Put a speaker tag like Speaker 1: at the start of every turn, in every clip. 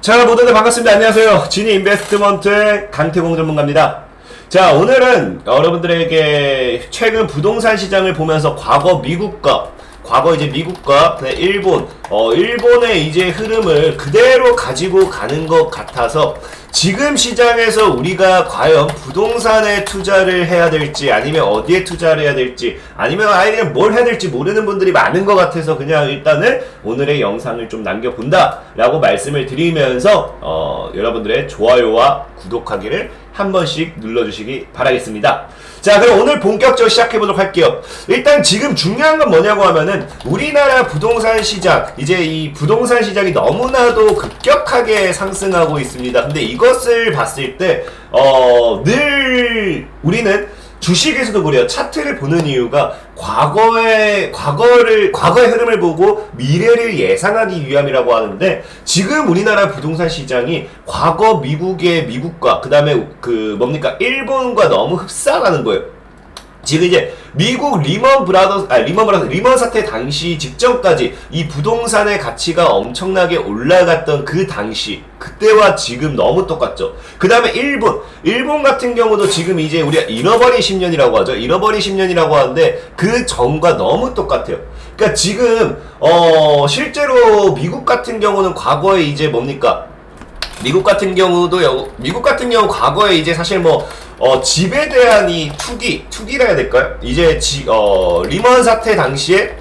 Speaker 1: 자, 모두들 반갑습니다. 안녕하세요. 지니 인베스트먼트의 강태공 전문가입니다. 자, 오늘은 여러분들에게 최근 부동산 시장을 보면서 과거 이제 미국과 일본, 일본의 이제 흐름을 그대로 가지고 가는 것 같아서 지금 시장에서 우리가 과연 부동산에 투자를 해야 될지 아니면 어디에 투자를 해야 될지 아니면 아예 뭘 해야 될지 모르는 분들이 많은 것 같아서 그냥 일단은 오늘의 영상을 좀 남겨본다 라고 말씀을 드리면서 여러분들의 좋아요와 구독하기를 한 번씩 눌러주시기 바라겠습니다. 자, 그럼 오늘 본격적으로 시작해보도록 할게요. 일단 지금 중요한 건 뭐냐고 하면은 우리나라 부동산 시장, 이제 이 부동산 시장이 너무나도 급격하게 상승하고 있습니다. 근데 이것을 봤을 때 늘 우리는 주식에서도 그래요. 차트를 보는 이유가 과거의 흐름을 보고 미래를 예상하기 위함이라고 하는데, 지금 우리나라 부동산 시장이 과거 미국과 그 다음에 일본과 너무 흡사하는 거예요. 지금 이제 미국 리먼 사태 당시 직전까지 이 부동산의 가치가 엄청나게 올라갔던 그 당시, 그때와 지금 너무 똑같죠. 그 다음에 일본 같은 경우도 지금 이제 우리가 잃어버린 10년이라고 하죠. 잃어버린 10년이라고 하는데 그 전과 너무 똑같아요. 그러니까 지금 실제로 미국 같은 경우는 과거에 이제 미국 같은 경우 과거에 이제 사실 집에 대한 이 투기라 해야 될까요? 이제 리먼 사태 당시에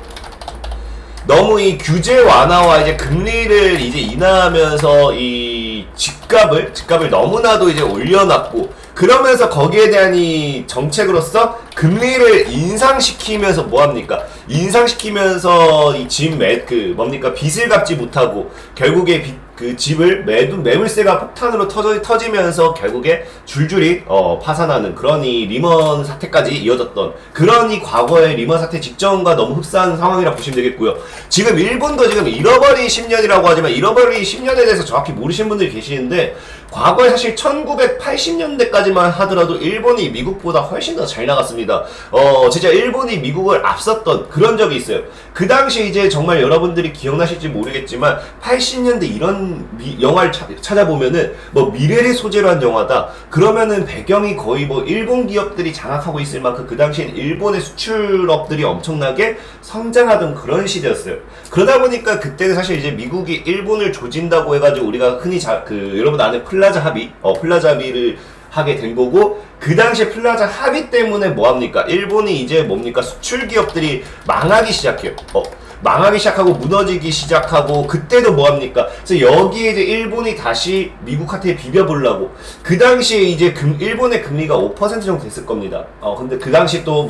Speaker 1: 너무 이 규제 완화와 이제 금리를 이제 인하하면서 이 집값을 너무나도 이제 올려놨고, 그러면서 거기에 대한 이 정책으로서 금리를 인상시키면서 뭐합니까? 인상시키면서 이 빚을 갚지 못하고 결국에 집을 매물세가 폭탄으로 터지면서 결국에 줄줄이 파산하는 그런 이 리먼 사태까지 이어졌던 그런 이 과거의 리먼 사태 직전과 너무 흡사한 상황이라 보시면 되겠고요. 지금 일본도 지금 잃어버린 10년이라고 하지만 잃어버린 10년에 대해서 정확히 모르시는 분들이 계시는데, 과거에 사실 1980년대까지만 하더라도 일본이 미국보다 훨씬 더 잘 나갔습니다. 진짜 일본이 미국을 앞섰던 그런 적이 있어요. 그 당시 이제 정말 여러분들이 기억나실지 모르겠지만 80년대 이런 영화를 찾아보면은 미래를 소재로 한 영화다 그러면은 배경이 거의 일본 기업들이 장악하고 있을 만큼 그 당시엔 일본의 수출업들이 엄청나게 성장하던 그런 시대였어요. 그러다 보니까 그때는 사실 이제 미국이 일본을 조진다고 해가지고 우리가 흔히 여러분 아는 플라자 합의를 하게 된 거고, 그 당시에 플라자 합의 때문에 일본이 이제 수출 기업들이 망하기 시작해요. 망하기 시작하고 무너지기 시작하고, 그때도 그래서 여기에 이제 일본이 다시 미국한테 비벼보려고 그 당시에 이제 일본의 금리가 5% 정도 됐을 겁니다. 근데 그 당시 또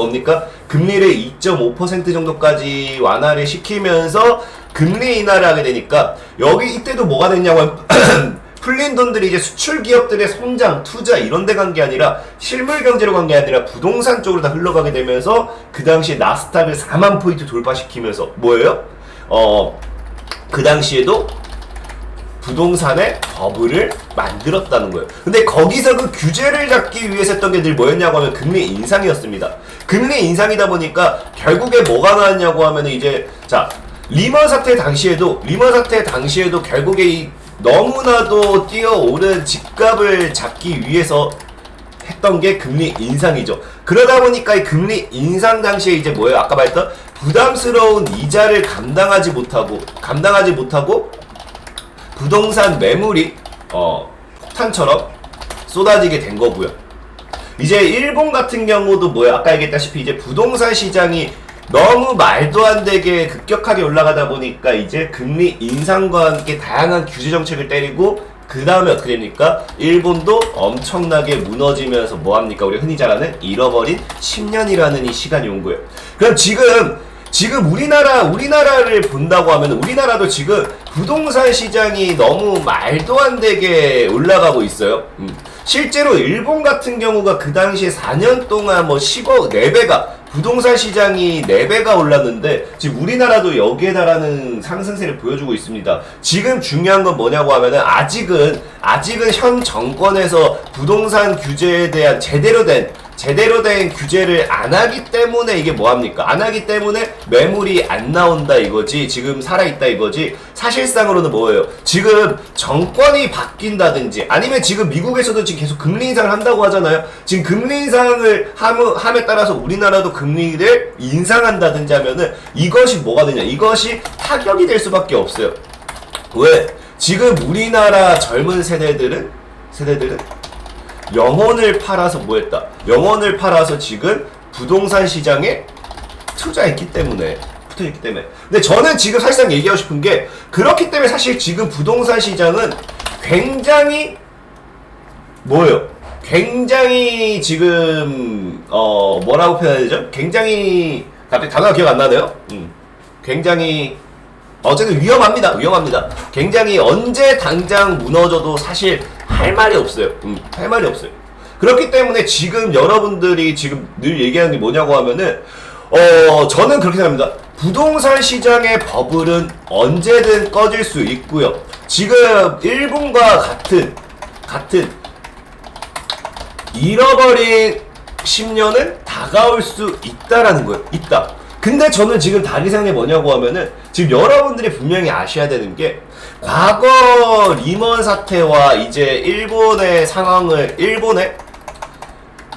Speaker 1: 금리를 2.5% 정도까지 완화를 시키면서 금리 인하를 하게 되니까 이때도 뭐가 됐냐고 하면 풀린 돈들이 이제 수출 기업들의 성장, 투자 이런 데 간 게 아니라 실물 경제로 간 게 아니라 부동산 쪽으로 다 흘러가게 되면서 그 당시에 나스닥을 4만 포인트 돌파시키면서 그 당시에도 부동산의 버블을 만들었다는 거예요. 근데 거기서 그 규제를 잡기 위해서 했던 게 늘 뭐였냐고 하면 금리 인상이었습니다. 금리 인상이다 보니까 결국에 뭐가 나왔냐고 하면 이제 리먼 사태 당시에도 결국에 너무나도 뛰어오른 집값을 잡기 위해서 했던 게 금리 인상이죠. 그러다 보니까 이 금리 인상 당시에 이제 아까 말했던 부담스러운 이자를 감당하지 못하고 부동산 매물이 폭탄처럼 쏟아지게 된 거고요. 이제 일본 같은 경우도 아까 얘기했다시피 이제 부동산 시장이 너무 말도 안 되게 급격하게 올라가다 보니까 이제 금리 인상과 함께 다양한 규제 정책을 때리고, 그 다음에 어떻게 됩니까? 일본도 엄청나게 무너지면서 우리 흔히 잘 아는 잃어버린 10년이라는 이 시간이 온 거예요. 그럼 지금 우리나라를 본다고 하면 우리나라도 지금 부동산 시장이 너무 말도 안 되게 올라가고 있어요. 실제로 일본 같은 경우가 그 당시에 4년 동안 10억 4배가 부동산 시장이 4배가 올랐는데, 지금 우리나라도 여기에 달하는 상승세를 보여주고 있습니다. 지금 중요한 건 뭐냐고 하면은 아직은 현 정권에서 부동산 규제에 대한 제대로 된 제대로 된 규제를 안 하기 때문에 이게 뭐합니까? 안 하기 때문에 매물이 안 나온다 이거지. 지금 살아있다 이거지. 사실상으로는 뭐예요? 지금 정권이 바뀐다든지 아니면 지금 미국에서도 지금 계속 금리 인상을 한다고 하잖아요. 지금 금리 인상을 함에 따라서 우리나라도 금리를 인상한다든지 하면은 이것이 뭐가 되냐? 이것이 타격이 될 수밖에 없어요. 왜? 지금 우리나라 젊은 세대들은 영혼을 팔아서 뭐했다? 영혼을 팔아서 지금 부동산 시장에 투자했기 때문에 근데 저는 지금 사실상 얘기하고 싶은 게 그렇기 때문에 사실 지금 부동산 시장은 굉장히 뭐예요? 굉장히 지금 뭐라고 표현해야 되죠? 굉장히 갑자기 단어가 기억 안 나네요. 굉장히 어쨌든 위험합니다. 굉장히 언제 당장 무너져도 사실 할 말이 없어요. 할 말이 없어요. 그렇기 때문에 지금 여러분들이 지금 늘 얘기하는 게 뭐냐고 하면은 저는 그렇게 생각합니다. 부동산 시장의 버블은 언제든 꺼질 수 있고요. 지금 일본과 같은 잃어버린 10년은 다가올 수 있다라는 거예요. 있다. 근데 저는 지금 다른 생각이 뭐냐고 하면은 지금 여러분들이 분명히 아셔야 되는 게 과거 리먼 사태와 이제 일본의 상황을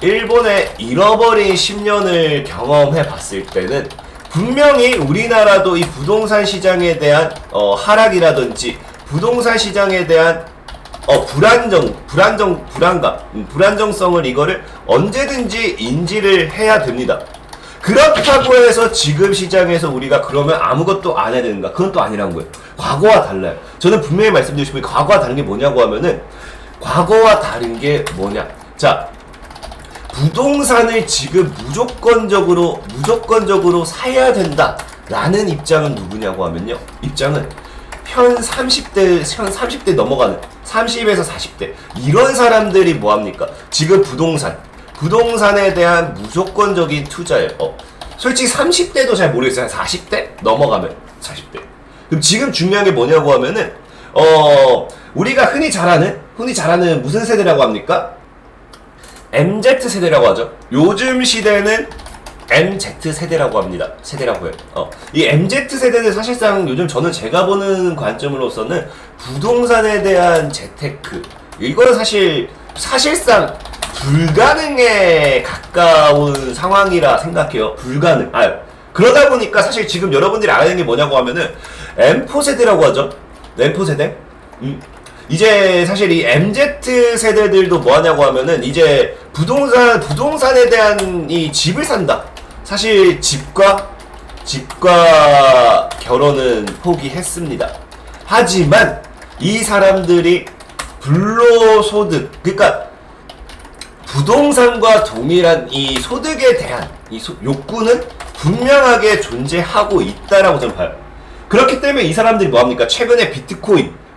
Speaker 1: 일본의 잃어버린 10년을 경험해 봤을 때는 분명히 우리나라도 이 부동산 시장에 대한 하락이라든지 부동산 시장에 대한 불안정성을 이거를 언제든지 인지를 해야 됩니다. 그렇다고 해서 지금 시장에서 우리가 그러면 아무것도 안 해야 되는가? 그건 또 아니란 거예요. 과거와 달라요. 저는 분명히 말씀드리고 싶은 게 과거와 다른 게 뭐냐고 하면은 과거와 다른 게 뭐냐? 자, 부동산을 지금 무조건적으로 사야 된다라는 입장은 누구냐고 하면요. 입장은 현 30대 넘어가는 30에서 40대 이런 사람들이 뭐합니까? 지금 부동산에 대한 무조건적인 투자예요. 솔직히 30대도 잘 모르겠어요. 40대? 넘어가면 40대. 그럼 지금 중요한 게 뭐냐고 하면은 우리가 흔히 잘 아는 무슨 세대라고 합니까? MZ 세대라고 하죠. 요즘 시대는 MZ 세대라고 합니다. 세대라고 해요. 이 MZ 세대는 사실상 요즘 저는 제가 보는 관점으로서는 부동산에 대한 재테크 이거는 사실상 불가능에 가까운 상황이라 생각해요. 불가능. 그러다 보니까 사실 지금 여러분들이 알아야 되는 게 뭐냐고 하면은 M4 세대라고 하죠. M4 세대. 이제 사실 이 MZ 세대들도 뭐 하냐고 하면은 이제 부동산에 대한 이 집을 산다. 사실 집과 결혼은 포기했습니다. 하지만 이 사람들이 불로소득, 그러니까 부동산과 동일한 이 소득에 대한 이 욕구는 분명하게 존재하고 있다라고 저는 봐요. 그렇기 때문에 이 사람들이 뭐합니까? 최근에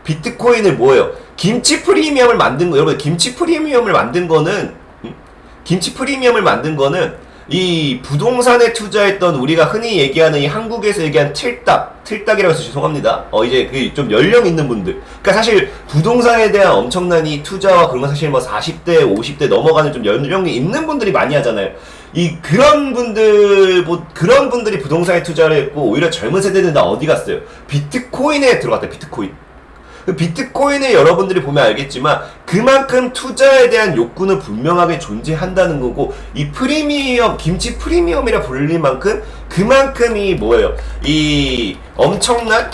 Speaker 1: 비트코인을 뭐예요? 김치 프리미엄을 만든 거, 여러분, 김치 프리미엄을 만든 거는 이 부동산에 투자했던 우리가 흔히 얘기하는 이 한국에서 얘기한 틀딱이라고 해서 죄송합니다. 이제 그 좀 연령 있는 분들. 그러니까 사실 부동산에 대한 엄청난 이 투자와 그런 건 사실 뭐 40대, 50대 넘어가는 좀 연령이 있는 분들이 많이 하잖아요. 그런 분들이 부동산에 투자를 했고 오히려 젊은 세대들은 다 어디 갔어요? 비트코인에 들어갔대요. 비트코인을 여러분들이 보면 알겠지만 그만큼 투자에 대한 욕구는 분명하게 존재한다는 거고 이 김치 프리미엄이라 불릴 만큼 그만큼이 뭐예요? 이 엄청난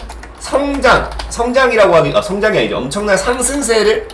Speaker 1: 성장이라고 하기 성장이 아니죠. 엄청난 상승세를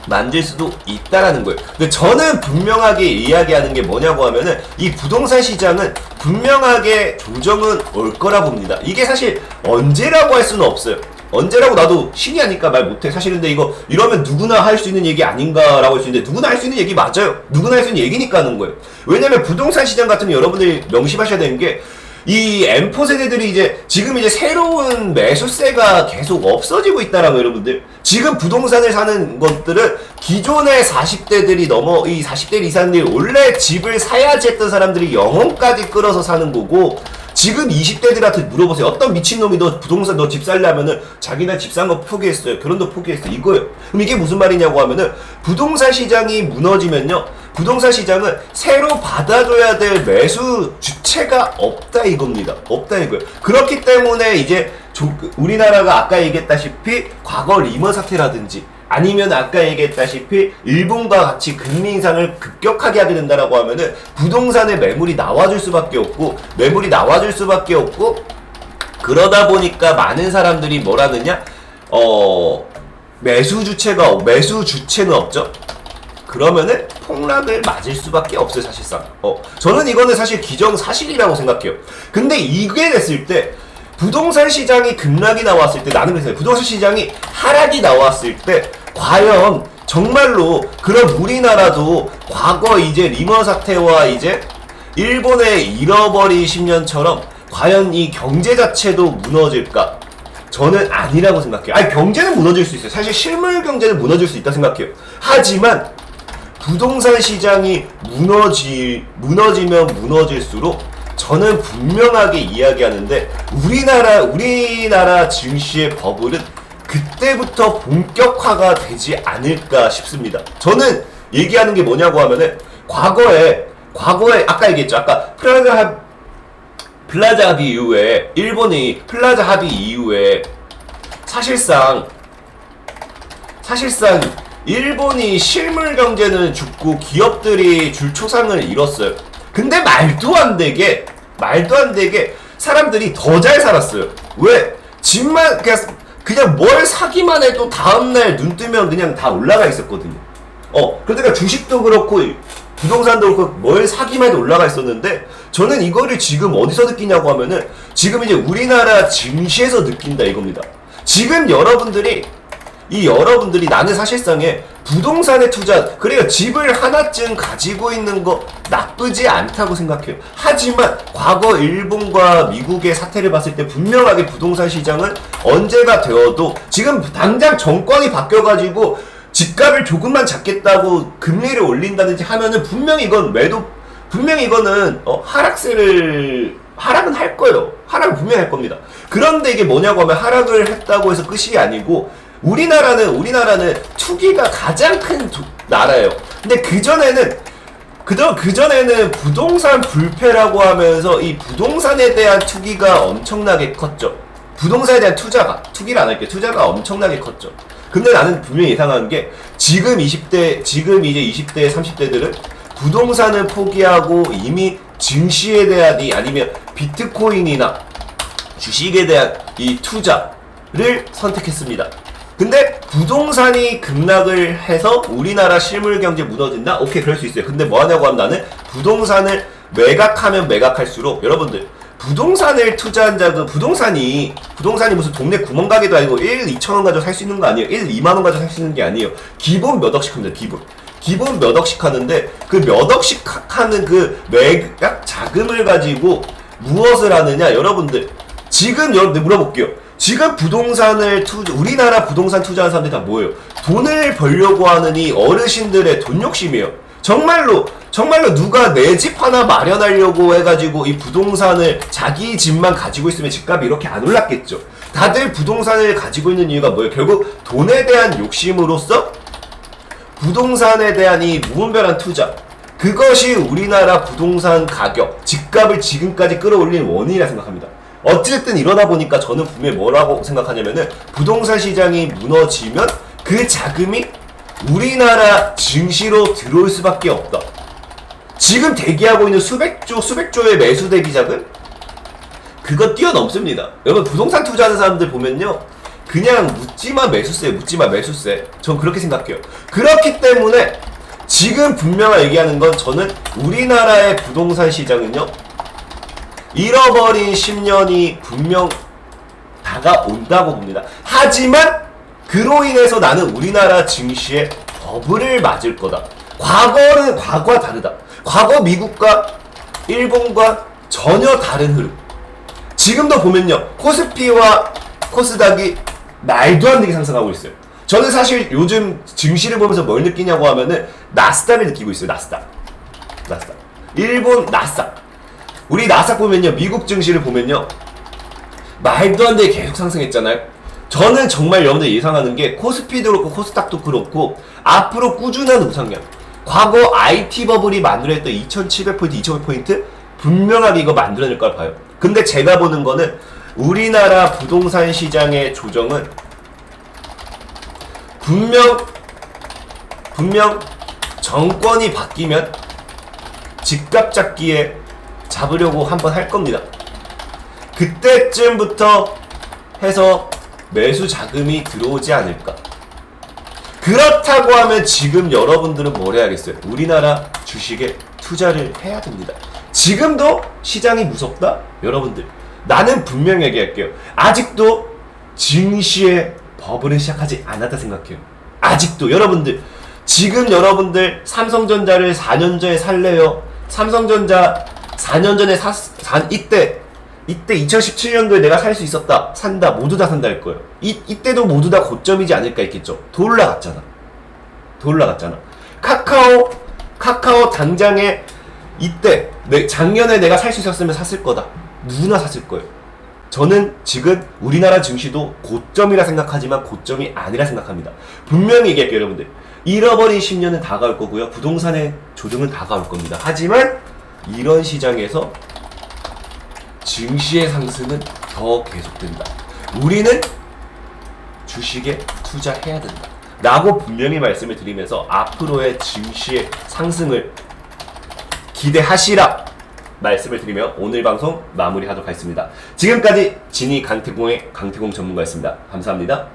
Speaker 1: 만들 수도 있다라는 거예요. 근데 저는 분명하게 이야기하는 게 뭐냐고 하면은 이 부동산 시장은 분명하게 조정은 올 거라 봅니다. 이게 사실 언제라고 할 수는 없어요. 언제라고 나도 신이 아니까 말 못해. 사실 근데 이러면 누구나 할 수 있는 얘기 아닌가라고 할 수 있는데 누구나 할 수 있는 얘기 맞아요. 누구나 할 수 있는 얘기니까 하는 거예요. 왜냐면 부동산 시장 같은 거 여러분들이 명심하셔야 되는 게 이 M4 세대들이 지금 이제 새로운 매수세가 계속 없어지고 있다라고 여러분들. 지금 부동산을 사는 것들은 기존의 40대들이 이 40대 이상들이 원래 집을 사야지 했던 사람들이 영혼까지 끌어서 사는 거고 지금 20대들한테 물어보세요. 어떤 미친놈이 너 부동산 너 집 살려면은 자기네 집 산 거 포기했어요. 결혼도 포기했어요. 이거예요. 그럼 이게 무슨 말이냐고 하면은 부동산 시장이 무너지면요. 부동산 시장은 새로 받아줘야 될 매수 주체가 없다 이겁니다. 없다 이거예요. 그렇기 때문에 이제 우리나라가 아까 얘기했다시피 과거 리먼 사태라든지 아니면 아까 얘기했다시피 일본과 같이 금리 인상을 급격하게 하게 된다라고 하면은 부동산에 매물이 나와줄 수밖에 없고 그러다 보니까 많은 사람들이 뭐라느냐 매수 주체는 없죠. 그러면은 폭락을 맞을 수밖에 없어요 사실상. 저는 이거는 사실 기정사실이라고 생각해요. 근데 이게 됐을 때 부동산 시장이 급락이 나왔을 때 나는 그래서 부동산 시장이 하락이 나왔을 때 과연 정말로 그럼 우리나라도 과거 이제 리먼 사태와 이제 일본의 잃어버린 10년처럼 과연 이 경제 자체도 무너질까? 저는 아니라고 생각해요. 아니 경제는 무너질 수 있어요. 사실 실물 경제는 무너질 수 있다 생각해요. 하지만 부동산 시장이 무너지면 무너질수록 저는 분명하게 이야기하는데 우리나라 증시의 버블은 그때부터 본격화가 되지 않을까 싶습니다. 저는 얘기하는 게 뭐냐고 하면은 과거에 아까 얘기했죠. 아까 플라자 합의 이후에 일본이 플라자 합의 이후에 사실상 일본이 실물 경제는 죽고 기업들이 줄 초상을 잃었어요. 근데 말도 안 되게 사람들이 더 잘 살았어요. 왜? 집만 그냥 뭘 사기만 해도 다음날 눈 뜨면 그냥 다 올라가 있었거든요. 그러니까 주식도 그렇고 부동산도 그렇고 뭘 사기만 해도 올라가 있었는데 저는 이거를 지금 어디서 느끼냐고 하면은 지금 이제 우리나라 증시에서 느낀다 이겁니다. 지금 여러분들이 나는 사실상에 부동산에 그래요. 집을 하나쯤 가지고 있는 거 나쁘지 않다고 생각해요. 하지만 과거 일본과 미국의 사태를 봤을 때 분명하게 부동산 시장은 언제가 되어도 지금 당장 정권이 바뀌어가지고 집값을 조금만 잡겠다고 금리를 올린다든지 하면은 분명히 이거는 하락은 할 거예요. 하락은 분명히 할 겁니다. 그런데 이게 뭐냐고 하면 하락을 했다고 해서 끝이 아니고 우리나라는 투기가 가장 큰 나라예요. 근데 그전에는 부동산 불패라고 하면서 이 부동산에 대한 투기가 엄청나게 컸죠. 부동산에 대한 투기를 안 할게요. 투자가 엄청나게 컸죠. 근데 나는 분명히 예상한 게 지금 이제 20대, 30대들은 부동산을 포기하고 이미 증시에 대한 아니면 비트코인이나 주식에 대한 이 투자를 선택했습니다. 근데 부동산이 급락을 해서 우리나라 실물 경제 무너진다? 오케이, 그럴 수 있어요. 근데 뭐 하냐고 하면 나는 부동산을 매각하면 매각할수록 여러분들 부동산을 투자한 자도 부동산이 무슨 동네 구멍가게도 아니고 1, 2천원 가지고 살 수 있는 거 아니에요. 1, 2만원 가지고 살 수 있는 게 아니에요. 기본 몇 억씩 합니다. 기본 몇 억씩 하는데 그 몇 억씩 하는 그 매각 자금을 가지고 무엇을 하느냐? 여러분들 지금 여러분들 물어볼게요. 지금 우리나라 부동산 투자하는 사람들이 다 뭐예요? 돈을 벌려고 하는 이 어르신들의 돈 욕심이에요. 정말로 누가 내 집 하나 마련하려고 해가지고 이 부동산을 자기 집만 가지고 있으면 집값이 이렇게 안 올랐겠죠. 다들 부동산을 가지고 있는 이유가 뭐예요? 결국 돈에 대한 욕심으로써 부동산에 대한 이 무분별한 투자, 그것이 우리나라 부동산 가격, 집값을 지금까지 끌어올린 원인이라 생각합니다. 어쨌든 이러다 보니까 저는 분명히 뭐라고 생각하냐면은 부동산 시장이 무너지면 그 자금이 우리나라 증시로 들어올 수밖에 없다. 지금 대기하고 있는 수백조의 매수 대기 자금? 그거 뛰어넘습니다. 여러분 부동산 투자하는 사람들 보면요, 그냥 묻지마 매수세. 전 그렇게 생각해요. 그렇기 때문에 지금 분명하게 얘기하는 건 저는 우리나라의 부동산 시장은요, 잃어버린 10년이 분명 다가온다고 봅니다. 하지만 그로 인해서 나는 우리나라 증시에 버블을 맞을 거다. 과거와 다르다. 과거 미국과 일본과 전혀 다른 흐름. 지금도 보면요, 코스피와 코스닥이 말도 안 되게 상승하고 있어요. 저는 사실 요즘 증시를 보면서 뭘 느끼냐고 하면은 나스닥을 느끼고 있어요. 나스닥. 일본 나스닥. 우리 나스닥 보면요, 미국 증시를 보면요, 말도 안 되게 계속 상승했잖아요. 저는 정말 여러분들 예상하는 게 코스피도 그렇고 코스닥도 그렇고 앞으로 꾸준한 우상향. 과거 IT 버블이 만들어냈던 2700포인트, 2500포인트 분명하게 이거 만들어낼 걸 봐요. 근데 제가 보는 거는 우리나라 부동산 시장의 조정은 분명 정권이 바뀌면 집값 잡기에 잡으려고 한번 할 겁니다. 그때쯤부터 해서 매수 자금이 들어오지 않을까. 그렇다고 하면 지금 여러분들은 뭘 해야겠어요? 우리나라 주식에 투자를 해야 됩니다. 지금도 시장이 무섭다? 여러분들, 나는 분명히 얘기할게요. 아직도 증시의 버블은 시작하지 않았다 생각해요. 아직도 여러분들, 지금 여러분들 삼성전자를 4년 전에 살래요? 삼성전자 4년 전에 이때 2017년도에 내가 살 수 있었다, 산다, 모두 다 산다 할 거예요. 이때도 모두 다 고점이지 않을까 했겠죠. 더 올라갔잖아. 카카오 당장에 이때 작년에 내가 살 수 있었으면 샀을 거다. 누구나 샀을 거예요. 저는 지금 우리나라 증시도 고점이라 생각하지만 고점이 아니라 생각합니다. 분명히 얘기할게요, 여러분들. 잃어버린 10년은 다가올 거고요. 부동산의 조정은 다가올 겁니다. 하지만 이런 시장에서 증시의 상승은 더 계속된다. 우리는 주식에 투자해야 된다. 라고 분명히 말씀을 드리면서 앞으로의 증시의 상승을 기대하시라 말씀을 드리며 오늘 방송 마무리하도록 하겠습니다. 지금까지 진이 강태공의 강태공 전문가였습니다. 감사합니다.